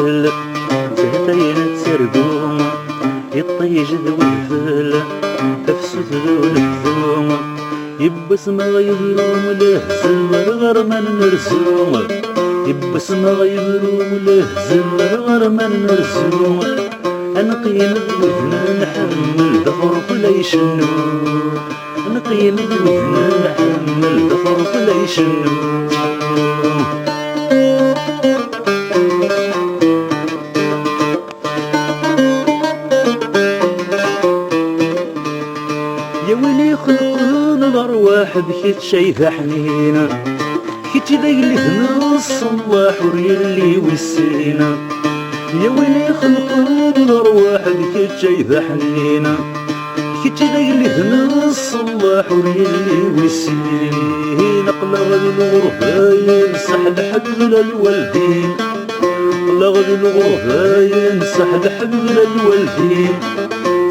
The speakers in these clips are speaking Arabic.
ويفل تهتين تسرقوم يطيج ذو الفل تفسد ذو الثوم يبس ما يبروم له زمر غرما نرسوم يبس ما يبروم له زمر غرما نرسوم نقيم بوثنا نحمل ظفر كل يشنو نقيم بوثنا نحمل ظفر كل يشنو يا ويلي خلقنا الارواح بكيت شايفه حنينه كيت ذيلي نص الله وريال اللي وسينا يا ويلي خلقنا الارواح بكيت شايفه حنينه كيت ذيلي نص الله وريال اللي وسينا قلغ الغرفه يمسح الحبل الوالدين قلغ الغرفه يمسح الحبل الوالدين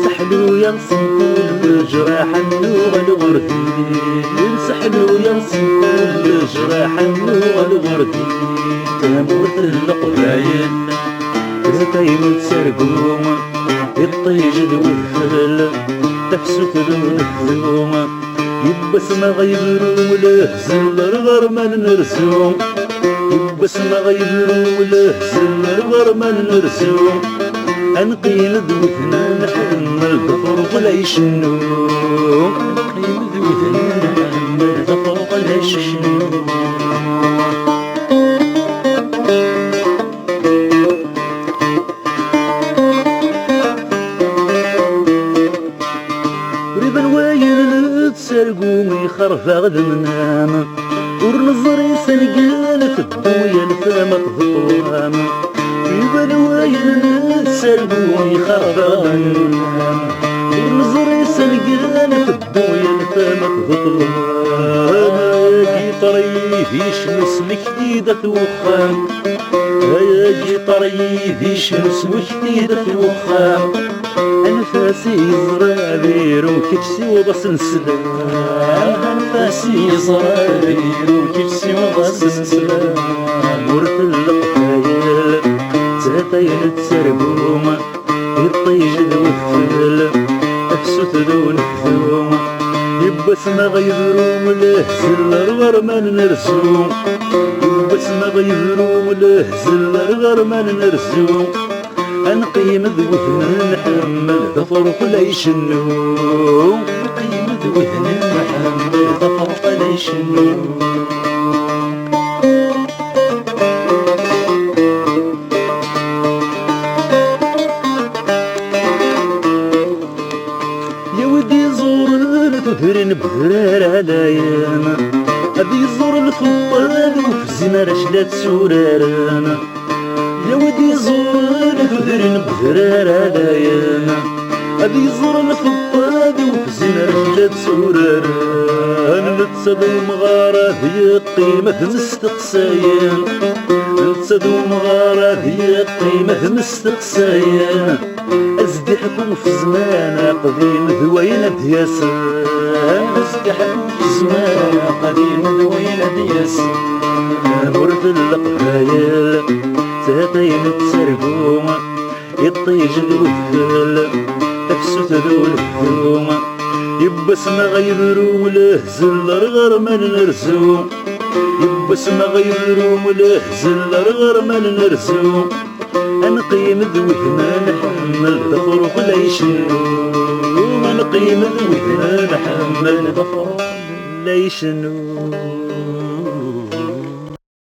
سحلو ينصم كل جراح النوغ الغردين سحلو ينصم كل جراح النوغ الغردين تموت القبايل تتيم تسرقوم يطيج ذو الفل تفسك ذو الثوم يبس ما غيبرو له زل الغرما نرسوم يبس ما غيبرو له زل الغرما نرسوم نقيم ذوثنا نحمل ظفر ولا يشنو نقيم ذوثنا نحمل ظفر ولا يشنو ريب الوايل تسرقو يخرف غد منام ورنظر يسنقال في الدوية الفامة ظلام ريب الوايل تسرقو يخرف غد منام ورنظر يسنقال في الدوية الفامة ظلام يا طريف يشمس مكتيدة وخام يا طريف يشمس مكتيدة وخام أنفاسي زرابير وكتسي وبس نسلام أنفاسي زرابير وكتسي وبس نسلام ورث القفايل تهتين تسرقوم يطيج ذو الفل أفسد ذو الثوم يبس ما غيبروم له زل الغرما نرسوم يبس ما غيبروم له زل الغرما نرسوم نقيم ذوثنا نحمل ظفر ولا يشنو نقيم ذوثنا نحمل ظفر ولا يشنو يا ودي زور تدرن بهرار على يانا ابي زور الخطاب وفي الزمر شلات سورارانا يا ودي زور تدرن بهرار على يانا ابي زور الخطاب وفي الزمر شلات سورارانا نتصدو مغارة هي قيمة مستقسايان نتصدو مغارة هي قيمة مستقسايان ازدحكم في زمان قديم ذوين دياسان ازدحكم في زمان قديم ذوين دياسان ورث القبايل تهتين تسرقوم يطيج ذو الثل تفسد ذو الثوم يبس ما غيبرو له زل الغرما نرسوم يبس ما غيبرو له زل الغرما نرسوم نقيم ذوثنا نحمل ظفر ولا يشنو نقيم ذوثنا نحمل ظفر ولا يشنو